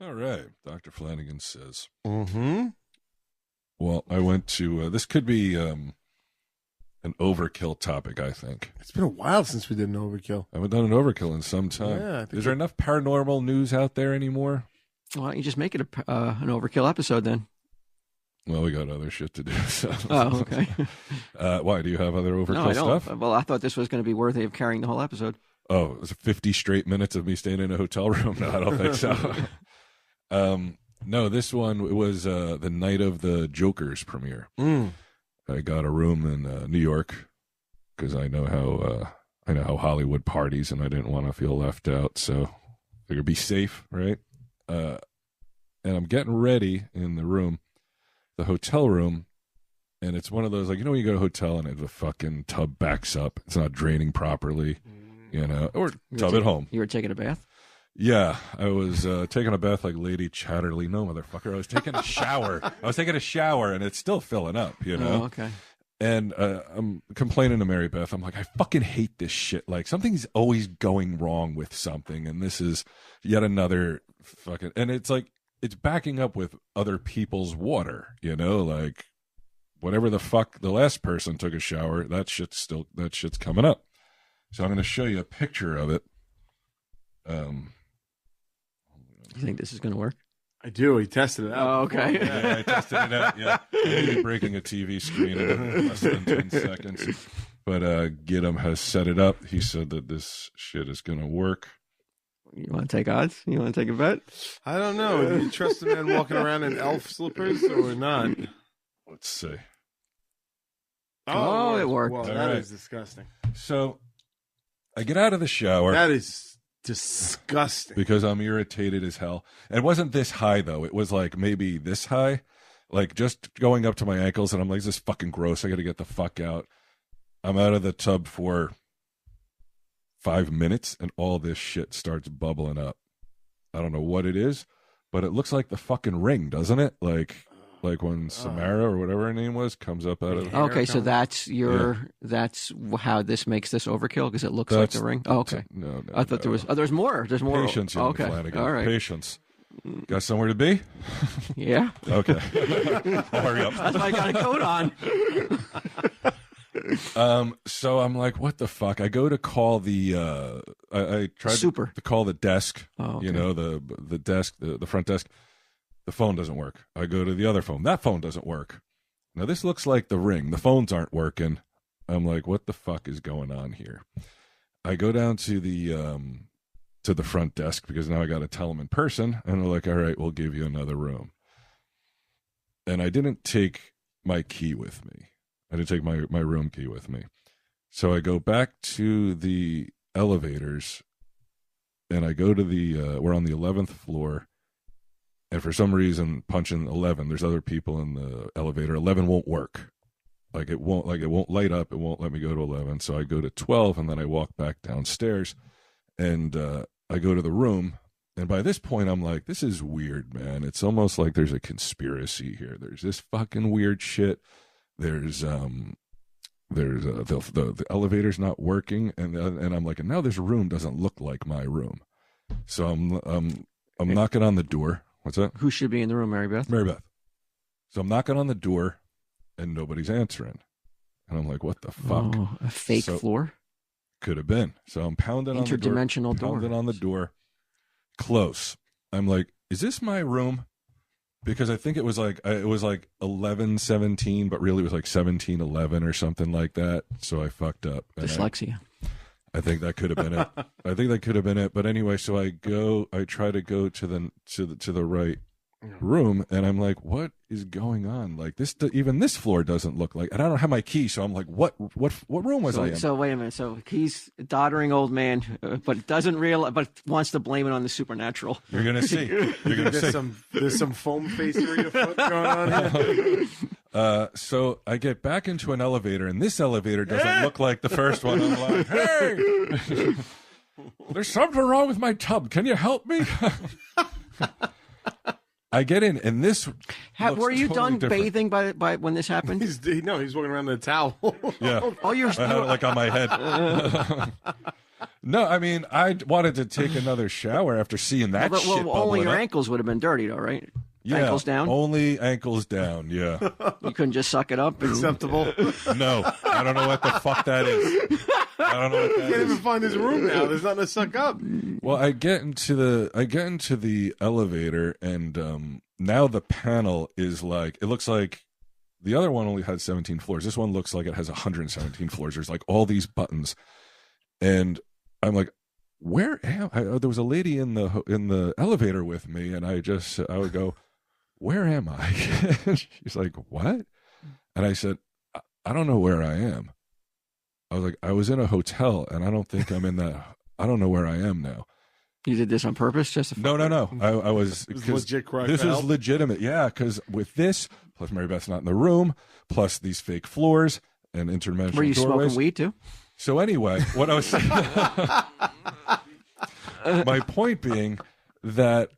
All right. Dr. Flanagan says. Mm-hmm. Well, I went to, this could be an overkill topic, I think. It's been a while since we did an overkill. I haven't done an overkill in some time. Yeah, I think Is there enough paranormal news out there anymore? Why don't you just make it an overkill episode then? Well, we got other shit to do. So. Oh, okay. Why? Do you have other overkill No, I don't. stuff? Well, I thought this was going to be worthy of carrying the whole episode. Oh, it was 50 straight minutes of me staying in a hotel room? No, I don't think so. No, this one was the night of the Joker's premiere. I got a room in New York because I know how Hollywood parties, and I didn't want to feel left out. So I figured be safe, right? And I'm getting ready in the room, the hotel room, and it's one of those, like, you know when you go to a hotel and the fucking tub backs up, it's not draining properly, you know, or tub at home. You were taking a bath? Yeah, I was taking a bath like Lady Chatterley. No, motherfucker, I was taking a shower. And it's still filling up, you know? Oh, okay. And I'm complaining to Mary Beth. I'm like, I fucking hate this shit. Like, something's always going wrong with something, and this is yet another fucking... And it's like, it's backing up with other people's water, you know? Like, whatever the fuck the last person took a shower, that shit's coming up. So I'm going to show you a picture of it. You think this is going to work? I do. He tested it out. Oh, okay. Yeah, I tested it out. Yeah, maybe breaking a TV screen in less than 10 seconds. But Gidim has set it up. He said that this shit is going to work. You want to take odds? You want to take a bet? I don't know. Do you trust a man walking around in elf slippers or not? Let's see. Oh, it worked. Well, All that right. is disgusting. So I get out of the shower. That is disgusting. Because I'm irritated as hell. It wasn't this high, though. It was like maybe this high, like just going up to my ankles, and I'm like, this is fucking gross. I got to get the fuck out. I'm out of the tub for 5 minutes, and all this shit starts bubbling up. I don't know what it is, but it looks like the fucking Ring, doesn't it? Like when Samara or whatever her name was comes up out of Okay, so that's that's how this makes this overkill, because it looks like the Ring. Oh, okay. No, I thought there was more. There's more. Patience, Oh, okay. Flanagan. All right. Patience. Got somewhere to be? Yeah. Okay. I'll hurry up. That's why I got a coat on. So I'm like, what the fuck? I go to call the I tried Super. to call the desk. Oh, okay. You know, the desk, the front desk. The phone doesn't work. I go to the other phone. That phone doesn't work. Now this looks like the Ring. The phones aren't working. I'm like, what the fuck is going on here? I go down to the front desk because now I got to tell them in person, and they're like, all right, we'll give you another room. And I didn't take my key with me. I didn't take my room key with me. So I go back to the elevators, and I go to we're on the 11th floor, and for some reason, punching 11, there's other people in the elevator. 11 won't work. It won't light up. It won't let me go to 11. So I go to 12, and then I walk back downstairs, and I go to the room. And by this point, I'm like, this is weird, man. It's almost like there's a conspiracy here. There's this fucking weird shit. There's the elevator's not working, and I'm like, and now this room doesn't look like my room. So I'm knocking on the door. What's that? Who should be in the room, Mary Beth? Mary Beth. So I'm knocking on the door, and nobody's answering. And I'm like, what the fuck? Oh, a fake floor? Could have been. So I'm pounding on the door. Interdimensional door. Pounding on the door. Close. I'm like, is this my room? Because I think it was like 11:17, but really it was like 17:11 or something like that. So I fucked up. Dyslexia. I think that could have been it. But anyway, so I try to go to the right room, and I'm like, what is going on? Like even this floor doesn't look like, and I don't have my key, so I'm like, what room was I in? So wait a minute. So he's a doddering old man, but doesn't realize, but wants to blame it on the supernatural. You're gonna see. There's some foam facery afoot going on here. So I get back into an elevator, and this elevator doesn't look like the first one. I'm like, hey, there's something wrong with my tub. Can you help me? I get in, and this. Were you totally done different. bathing by when this happened? He's walking around in a towel. Yeah. Oh, I had it like on my head. No, I mean, I wanted to take another shower after seeing that But, shit only bubbling your up. ankles would have been dirty, though, right? Yeah, Ankles down? Only ankles down, yeah. You couldn't just suck it up? And... Acceptable. No, I don't know what the fuck that is. I don't know what that Can't even is. find his room now. There's nothing to suck up. Well, I get into the elevator, and now the panel is like, it looks like the other one only had 17 floors. This one looks like it has 117 floors. There's like all these buttons, and I'm like, where am I? There was a lady in the elevator with me, and I would go, where am I? And she's like, what? And I said, I don't know where I am. I was like, I was in a hotel, and I don't think I'm in that. I don't know where I am now. You did this on purpose? Just to No. I was. It was legit cry This for is help. legitimate. Yeah, because with this, plus Mary Beth's not in the room, plus these fake floors and interdimensional Were you doorways. smoking weed, too? So anyway, what I was saying, my point being that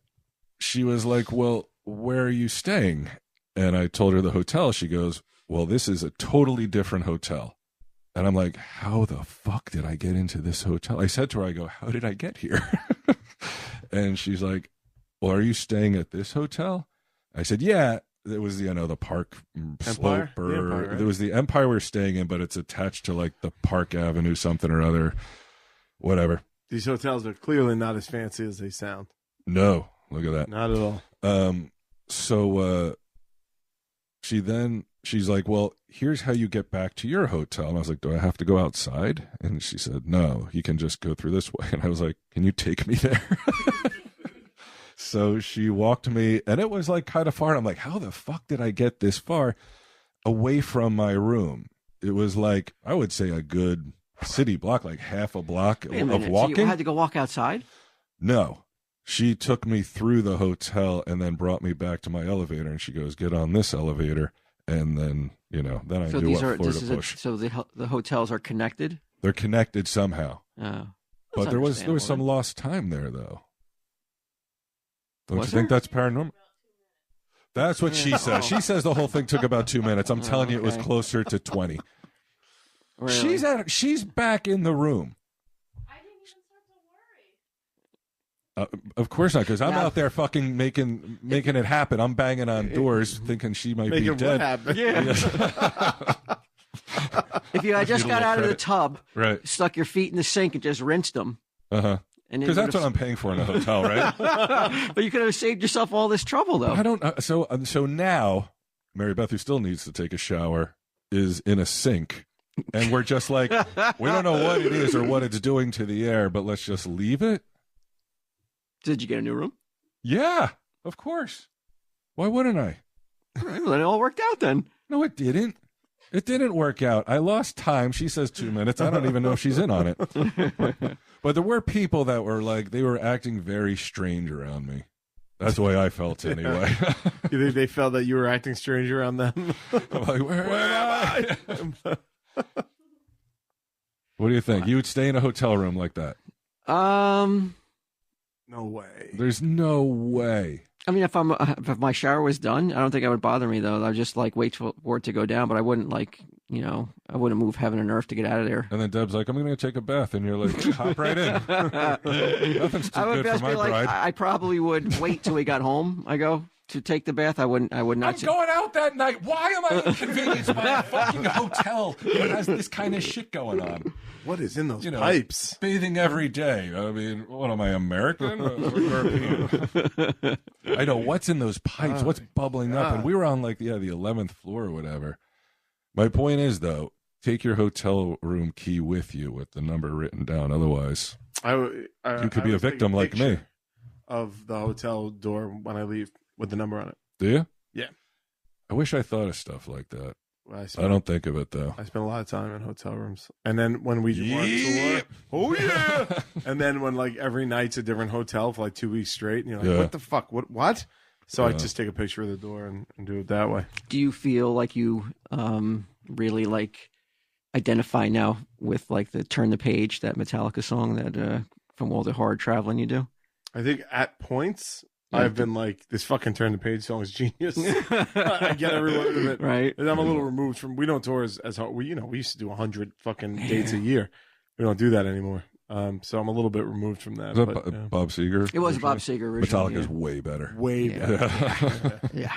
she was like, well, where are you staying? And I told her the hotel. She goes, well, this is a totally different hotel. And I'm like, how the fuck did I get into this hotel? I said to her, I go, how did I get here? And she's like, well, are you staying at this hotel? I said, yeah. It was the Park Empire? Slope, or The Empire, right? It was the Empire we were staying in, but it's attached to like the Park Avenue something or other, whatever. These hotels are clearly not as fancy as they sound. No, look at that. Not at all. So she's like, well, here's how you get back to your hotel. And I was like, do I have to go outside? And she said, no, you can just go through this way. And I was like, can you take me there? So she walked me, and it was like kind of far. And I'm like, how the fuck did I get this far away from my room? It was like, I would say a good city block, like half a block Wait a of minute. So walking. you had to go walk outside? No. She took me through the hotel and then brought me back to my elevator, and she goes, get on this elevator. And then, then I So knew these what are floor this to is a, push. so the hotels are connected? They're connected somehow. Oh. But there was some understandable, lost time there, though. Don't Was you think there? that's paranormal? That's what she says. She says the whole thing took about 2 minutes. I'm telling you, it was okay. closer to 20. Really? She's back in the room. I didn't even start to worry. Of course not, because I'm Now- out there fucking making it happen. I'm banging on doors, thinking she might Make be it what dead. happened. If you had just Need a got little out of the credit. tub, Right. stuck your feet in the sink, and just rinsed them. Uh-huh. And Because that's what I'm paying for in a hotel, right? But you could have saved yourself all this trouble, though. I don't. So now, Mary Beth, who still needs to take a shower, is in a sink, and we're just like, we don't know what it is or what it's doing to the air, but let's just leave it. Did you get a new room? Yeah, of course. Why wouldn't I? All right, well, then it all worked out then. No, it didn't. It didn't work out. I lost time. She says 2 minutes. I don't even know if she's in on it. But there were people that were like, they were acting very strange around me. That's the way I felt anyway. You think they felt that you were acting strange around them? I'm like, where am I? What do you think? You would stay in a hotel room like that? No way. There's no way. I mean, if my shower was done, I don't think it would bother me though. I'd just like wait for it to go down, but I wouldn't I wouldn't move heaven and earth to get out of there. And then Deb's like, I'm going to take a bath. And you're like, hop right in. Nothing's too I would good for best my be like, bride. I probably would wait till we got home. I go to take the bath. I would not. I'm going out that night. Why am I inconvenienced by a fucking hotel that has this kind of shit going on? What is in those You know, pipes? Bathing every day. I mean, what am I, American or European? I know. What's in those pipes? What's bubbling up? And we were on like, the 11th floor or whatever. My point is, though, take your hotel room key with you with the number written down. Otherwise, You you could be a victim like me. Of the hotel door when I leave with the number on it. Do you? Yeah. I wish I thought of stuff like that. I I don't think of it, though. I spent a lot of time in hotel rooms, and then when we went Yeah. tour, oh yeah, and then when like every night's a different hotel for like 2 weeks straight, and you're like, Yeah. what the fuck, what? So I Yeah. just take a picture of the door and do it that way. Do you feel like you really like identify now with like the Turn the Page, that Metallica song that from all the hard traveling you do? I think at points Yeah. I've been like, this fucking Turn the Page song is genius. I get every word of it. Right. And I'm a little removed from. We don't tour as hard. We used to do 100 fucking dates a year. We don't do that anymore. So I'm a little bit removed from that. Was that But, yeah. Bob Seger? It was Bob Seger originally. Metallica's way better. Way Yeah. better. Yeah.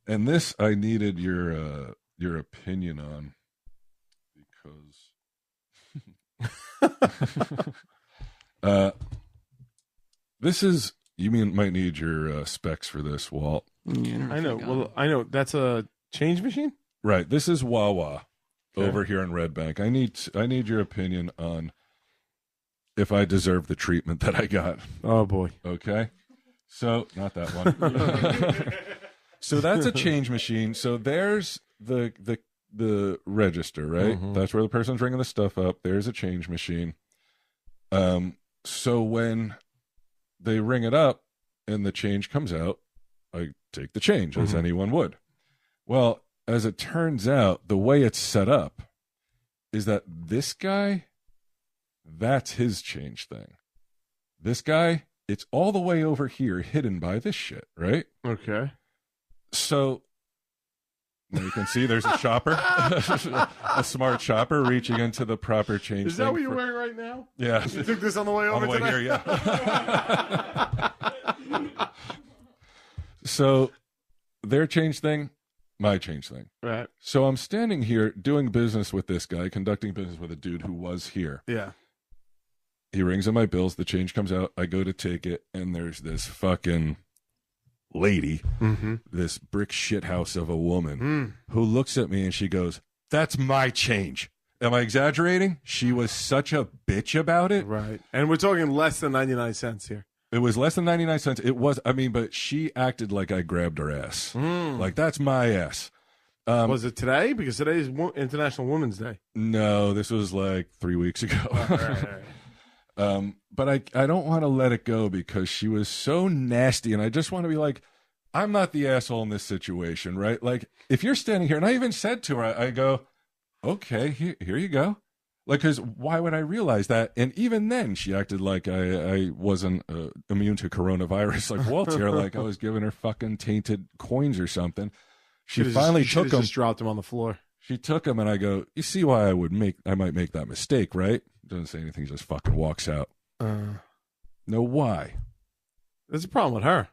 And this I needed your opinion on because this is might need your specs for this, Walt. Yeah, I know. Well, I know that's a change machine. Right. This is Wawa Okay. over here in Red Bank. I need your opinion on if I deserve the treatment that I got. Oh boy. Okay. So not that one. So that's a change machine. So there's the register, right? Mhm. That's where the person's ringing the stuff up. There's a change machine. So when they ring it up and the change comes out, I take the change as Mhm. anyone would. Well, as it turns out, the way it's set up is that this guy, that's his change thing. This guy, it's all the way over here hidden by this shit, right? Okay. So now you can see there's a shopper, a smart shopper reaching into the proper change Is that thing what you're for- wearing right now? Yeah. You took this on the way over On the way today? here, yeah. So their change thing, my change thing. Right. So I'm standing here doing business with this guy, conducting business with a dude who was here. Yeah. He rings in my bills, the change comes out, I go to take it, and there's this fucking lady, Mm-hmm. this brick shithouse of a woman, who looks at me and she goes, "That's my change." Am I exaggerating? She was such a bitch about it. Right. And we're talking less than 99 cents here. It was less than 99 cents. It was, but she acted like I grabbed her ass. Like, that's my ass. Was it today? Because today is International Women's Day. No, this was like 3 weeks ago. Right. But I don't want to let it go because she was so nasty, and I just want to be like, I'm not the asshole in this situation, right? Like, if you're standing here, and I even said to her, I go, okay, here you go. Like, because why would I realize that? And even then, she acted like I wasn't immune to coronavirus. Like Walt here, like I was giving her fucking tainted coins or something. She finally took them. Just dropped them on the floor. She took them, and I go, you see why I might make that mistake, right? Doesn't say anything, just fucking walks out. No, why? There's a problem with her.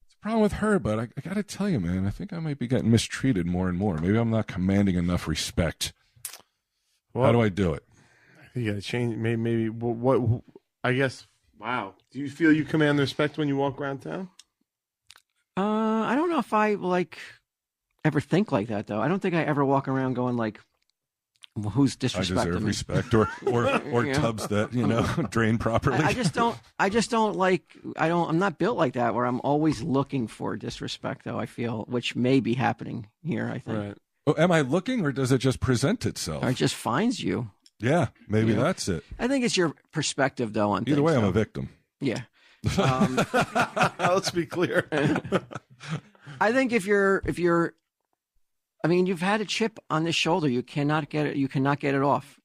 It's a problem with her, but I got to tell you, man, I think I might be getting mistreated more and more. Maybe I'm not commanding enough respect. Well, How do I do it? You got to change. Maybe what? I guess. Wow. Do you feel you command the respect when you walk around town? I don't know if I ever think like that though. I don't think I ever walk around going like, well, "Who's I disrespecting deserve me?" respect, or Yeah. tubs that drain properly. I just don't like. I'm not built like that. Where I'm always looking for disrespect, though. I feel, which may be happening here. I think, Right. Oh, am I looking, or does it just present itself? or it just finds you. Yeah, maybe Yeah. that's it. I think it's your perspective, though. On Either things, way, I'm though. a victim. Yeah. Let's be clear. I think if you're, I mean, you've had a chip on this shoulder. You cannot get it. You cannot get it off.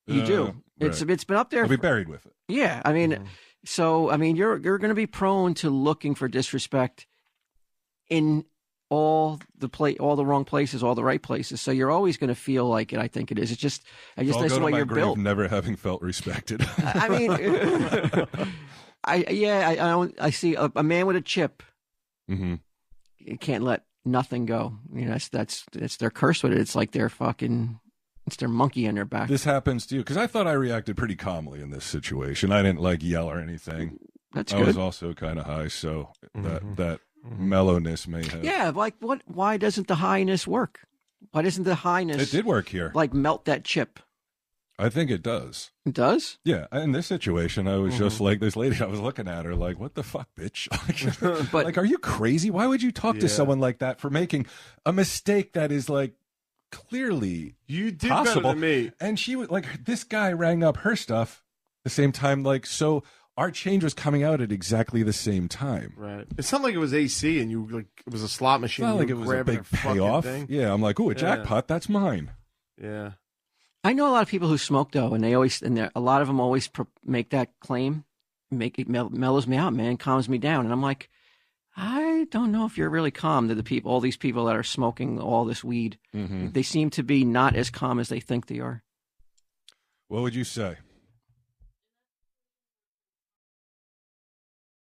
You do. It's been up there. I'll be buried with it. Yeah. I mean, so I mean, you're going to be prone to looking for disrespect in all the wrong places, all the right places. So you're always going to feel like it. I think it is. It's just, I'll that's go the to way my you're grave built. never having felt respected. I mean, I see a man with a chip. Mm-hmm. You can't let nothing go. You know, that's their curse with it. It's like their it's their monkey on their back. This happens to you because I thought I reacted pretty calmly in this situation. I didn't like yell or anything. That's I good. was also kind of high, so that mellowness may have. Yeah, like what? Why doesn't the highness work? Why doesn't the highness It did work here. like melt that chip? I think it does. It does. Yeah, in this situation, I was just like this lady. I was looking at her like, "What the fuck, bitch? But- like, are you crazy? Why would you talk to Yeah. someone like that for making a mistake that is like clearly You did possible?" better than me. And she was like, this guy rang up her stuff the same time. Like, so our change was coming out at exactly the same time. Right. It's not like it was AC and you it was a slot It's machine. not you like were it was a grabbing big fucking payoff. thing. Yeah, I'm like, ooh, a Yeah. jackpot. That's mine. Yeah. I know a lot of people who smoke though, and a lot of them always make that claim. Make it mellows me out, man, calms me down, and I'm like, I don't know if you're really calm. To all these people that are smoking all this weed, Mm-hmm. they seem to be not as calm as they think they are. What would you say?